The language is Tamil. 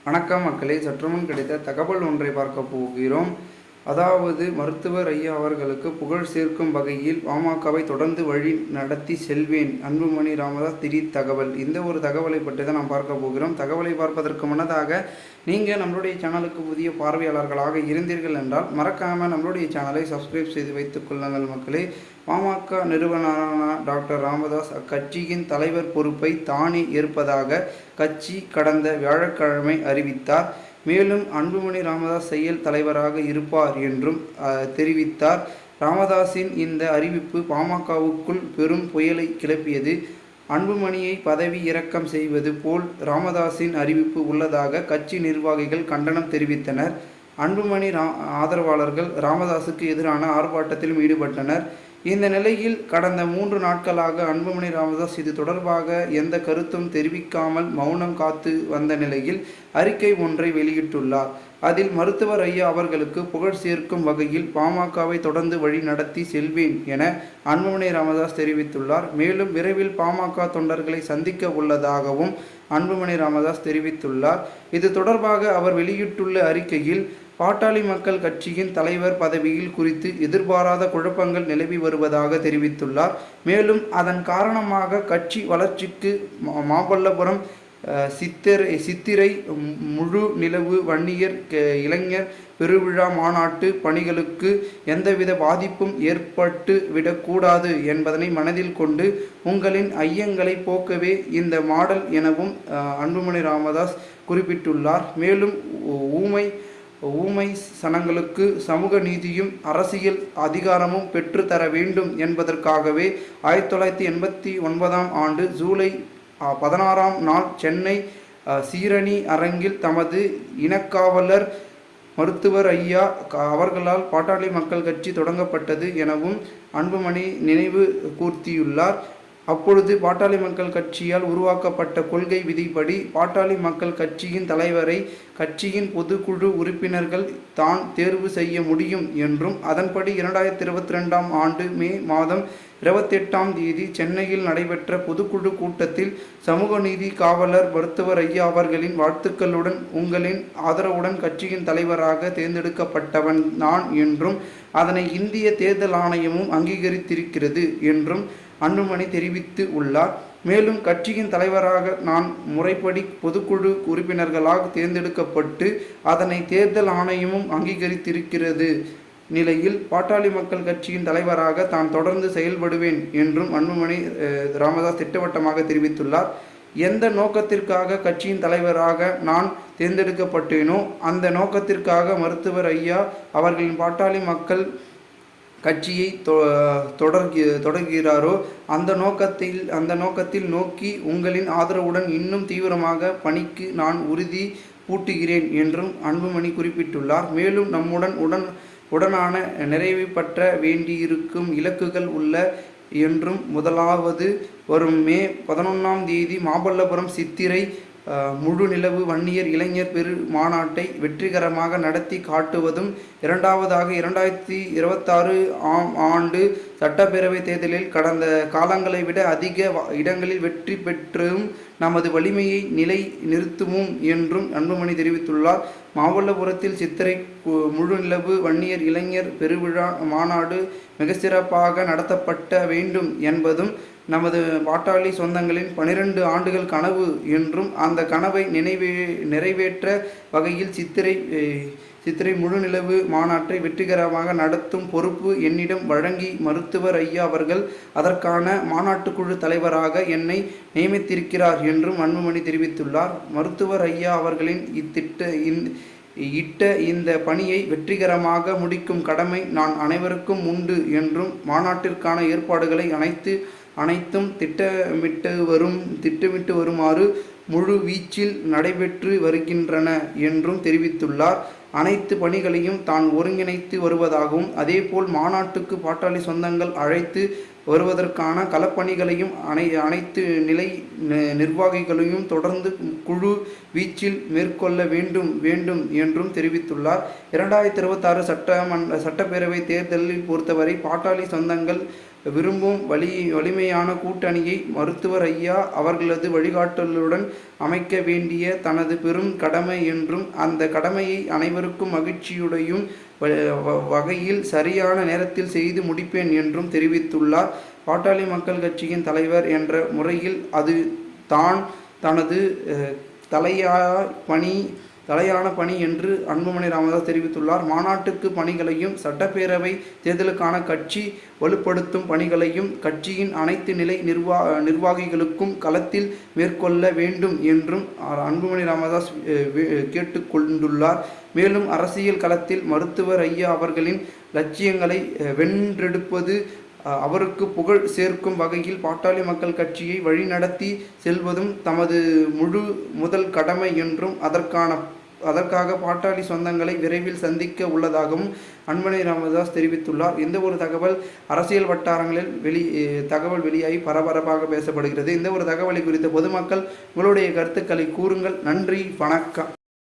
வணக்கம் மக்களே, சற்றுமுன் கிடைத்த தகவல் ஒன்றை பார்க்க போகிறோம். அதாவது மருத்துவர் ஐயா அவர்களுக்கு புகழ் சேர்க்கும் வகையில் பாமகவை தொடர்ந்து வழி நடத்தி செல்வேன். அன்புமணி ராமதாஸ் திடீர் தகவல். இந்த ஒரு தகவலை பற்றி தான் நாம் பார்க்க போகிறோம். தகவலை பார்ப்பதற்கு முன்னதாக நீங்கள் நம்மளுடைய சேனலுக்கு புதிய பார்வையாளர்களாக இருந்தீர்கள் என்றால் மறக்காமல் நம்மளுடைய சேனலை சப்ஸ்கிரைப் செய்து வைத்துக் கொள்ளுங்கள் மக்களே. பாமக நிறுவனரான டாக்டர் ராமதாஸ் அக்கட்சியின் தலைவர் பொறுப்பை தானே ஏற்பதாக கட்சி கடந்த வியாழக்கிழமை அறிவித்தார். மேலும் அன்புமணி ராமதாஸ் செயல் தலைவராக இருப்பார் என்றும் தெரிவித்தார். ராமதாஸின் இந்த அறிவிப்பு பாமகவுக்குள் பெரும் புயலை கிளப்பியது. அன்புமணியை பதவி இறக்கம் செய்வது போல் ராமதாஸின் அறிவிப்பு உள்ளதாக கட்சி நிர்வாகிகள் கண்டனம் தெரிவித்தனர். அன்புமணி ஆதரவாளர்கள் ராமதாஸுக்கு எதிரான ஆர்ப்பாட்டத்திலும் ஈடுபட்டனர். இந்த நிலையில் கடந்த 3 நாட்களாக அன்புமணி ராமதாஸ் இது தொடர்பாக எந்த கருத்தும் தெரிவிக்காமல் மௌனம் காத்து வந்த நிலையில் அறிக்கை ஒன்றை வெளியிட்டுள்ளார். அதில் மருத்துவர் ஐயா அவர்களுக்கு புகழ் சேர்க்கும் வகையில் பாமகவை தொடர்ந்து வழி நடத்தி செல்வேன் என அன்புமணி ராமதாஸ் தெரிவித்துள்ளார். மேலும் விரைவில் பாமக தொண்டர்களை சந்திக்க உள்ளதாகவும் அன்புமணி ராமதாஸ் தெரிவித்துள்ளார். இது தொடர்பாக அவர் வெளியிட்டுள்ள அறிக்கையில் பாட்டாளி மக்கள் கட்சியின் தலைவர் பதவியில் குறித்து எதிர்பாராத குழப்பங்கள் நிலவி வருவதாக தெரிவித்துள்ளார். மேலும் அதன் காரணமாக கட்சி வளர்ச்சிக்கு மாமல்லபுரம் சித்திரை முழு நிலவு வன்னியர் இளைஞர் பெருவிழா மாநாட்டு பணிகளுக்கு எந்தவித பாதிப்பும் ஏற்பட்டு விடக்கூடாது என்பதனை மனதில் கொண்டு உங்களின் ஐயங்களை போக்கவே இந்த மாடல் எனவும் அன்புமணி ராமதாஸ் குறிப்பிட்டுள்ளார். மேலும் ஊமை சனங்களுக்கு சமூக நீதியும் அரசியல் அதிகாரமும் பெற்று தர வேண்டும் என்பதற்காகவே 1989 ஆண்டு ஜூலை 16 நாள் சென்னை சீரணி அரங்கில் தமது இனக்காவலர் மருத்துவர் ஐயா அவர்களால் பாட்டாளி மக்கள் கட்சி தொடங்கப்பட்டது எனவும் அன்புமணி நினைவு கூர்த்தியுள்ளார். அப்பொழுது பாட்டாளி மக்கள் கட்சியால் உருவாக்கப்பட்ட கொள்கை விதிப்படி பாட்டாளி மக்கள் கட்சியின் தலைவரை கட்சியின் பொதுக்குழு உறுப்பினர்கள் தான் தேர்வு செய்ய முடியும் என்றும் அதன்படி 2022 ஆண்டு மே மாதம் 28 சென்னையில் நடைபெற்ற பொதுக்குழு கூட்டத்தில் சமூக நீதி காவலர் மருத்துவர் ஐயா அவர்களின் வாழ்த்துக்களுடன் உங்களின் ஆதரவுடன் கட்சியின் தலைவராக தேர்ந்தெடுக்கப்பட்டவன் நான் என்றும் அதனை இந்திய தேர்தல் ஆணையமும் அங்கீகரித்திருக்கிறது என்றும் அன்புமணி தெரிவித்து உள்ளார். மேலும் கட்சியின் தலைவராக நான் முறைப்படி பொதுக்குழு உறுப்பினர்களாக தேர்ந்தெடுக்கப்பட்டு அதனை தேர்தல் ஆணையமும் அங்கீகரித்திருக்கிறது நிலையில் பாட்டாளி மக்கள் கட்சியின் தலைவராக தான் தொடர்ந்து செயல்படுவேன் என்றும் அன்புமணி ராமதாஸ் திட்டவட்டமாக தெரிவித்துள்ளார். எந்த நோக்கத்திற்காக கட்சியின் தலைவராக நான் தேர்ந்தெடுக்கப்பட்டேனோ அந்த நோக்கத்திற்காக மருத்துவர் ஐயா அவர்களின் பாட்டாளி மக்கள் கட்சியை தொடர்கிறாரோ அந்த நோக்கத்தில் நோக்கி உங்களின் ஆதரவுடன் இன்னும் தீவிரமாக பணிக்கு நான் உறுதி பூட்டுகிறேன் என்றும் அன்புமணி குறிப்பிட்டுள்ளார். மேலும் உடனான நிறைவேற்ற வேண்டியிருக்கும் இலக்குகள் உள்ள என்றும் முதலாவது வரும் மே 11 மாமல்லபுரம் சித்திரை முழு நிலவு வன்னியர் இளைஞர் பெரு மாநாட்டை வெற்றிகரமாக நடத்தி காட்டுவதும், இரண்டாவதாக 2026 ஆண்டு சட்டப்பேரவை தேர்தலில் கடந்த காலங்களை விட அதிக இடங்களில் வெற்றி பெற்றும் நமது வலிமையை நிலை நிறுத்துவோம் என்றும் அன்புமணி தெரிவித்துள்ளார். மாமல்லபுரத்தில் சித்திரை முழு நிலவு வன்னியர் இளைஞர் பெருவிழா மாநாடு மிக சிறப்பாக நடத்தப்பட்ட வேண்டும் என்பதும் நமது பாட்டாளி சொந்தங்களின் 12 ஆண்டுகள் கனவு என்றும் அந்த கனவை நிறைவேற்ற வகையில் சித்திரை முழு நிலவு மாநாட்டை வெற்றிகரமாக நடத்தும் பொறுப்பு என்னிடம் வழங்கி மருத்துவர் ஐயா அவர்கள் அதற்கான மாநாட்டுக்குழு தலைவராக என்னை நியமித்திருக்கிறார் என்றும் அன்புமணி தெரிவித்துள்ளார். மருத்துவர் ஐயா அவர்களின் இந்த பணியை வெற்றிகரமாக முடிக்கும் கடமை நான் அனைவருக்கும் உண்டு என்றும் மாநாட்டிற்கான ஏற்பாடுகளை அனைத்தும் திட்டமிட்டு வருமாறு முழு வீச்சில் நடைபெற்று வருகின்றன என்றும் தெரிவித்துள்ளார். அனைத்து பணிகளையும் தான் ஒருங்கிணைத்து வருவதாகவும் அதேபோல் மாநாட்டுக்கு பாட்டாளி சொந்தங்கள் அழைத்து வருவதற்கான களப்பணிகளையும் அனைத்து நிலை நிர்வாகிகளையும் தொடர்ந்து குழு வீச்சில் மேற்கொள்ள வேண்டும் என்றும் தெரிவித்துள்ளார். 2026 சட்டப்பேரவை தேர்தலில் பொறுத்தவரை பாட்டாளி சொந்தங்கள் விரும்பும் வலிமையான கூட்டணியை மருத்துவர் ஐயா அவர்களது வழிகாட்டலுடன் அமைக்க வேண்டிய தனது பெரும் கடமை என்றும், அந்த கடமையை அனைவருக்கும் மகிழ்ச்சியுடையும் வகையில் சரியான நேரத்தில் செய்து முடிப்பேன் என்றும் தெரிவித்துள்ளார். பாட்டாளி மக்கள் கட்சியின் தலைவர் என்ற முறையில் அது தான் தனது தலையான பணி என்று அன்புமணி ராமதாஸ் தெரிவித்துள்ளார். மாநாட்டுக்கு பணிகளையும் சட்டப்பேரவை தேர்தலுக்கான கட்சி வலுப்படுத்தும் பணிகளையும் கட்சியின் அனைத்து நிலை நிர்வாகிகளுக்கும் களத்தில் மேற்கொள்ள வேண்டும் என்றும் அன்புமணி ராமதாஸ் கேட்டுக்கொண்டுள்ளார். மேலும் அரசியல் களத்தில் மருத்துவர் ஐயா அவர்களின் லட்சியங்களை வென்றெடுப்பது, அவருக்கு புகழ் சேர்க்கும் வகையில் பாட்டாளி மக்கள் கட்சியை வழிநடத்தி செல்வதும் தமது முதல் கடமை என்றும், அதற்காக பாட்டாளி சொந்தங்களை விரைவில் சந்திக்க உள்ளதாகவும் அன்புமணி ராமதாஸ் தெரிவித்துள்ளார். இந்த ஒரு தகவல் அரசியல் வட்டாரங்களில் தகவல் வெளியாகி பரபரப்பாக பேசப்படுகிறது. இந்த ஒரு தகவலை குறித்த பொதுமக்கள் உங்களுடைய கருத்துக்களை கூறுங்கள். நன்றி, வணக்கம்.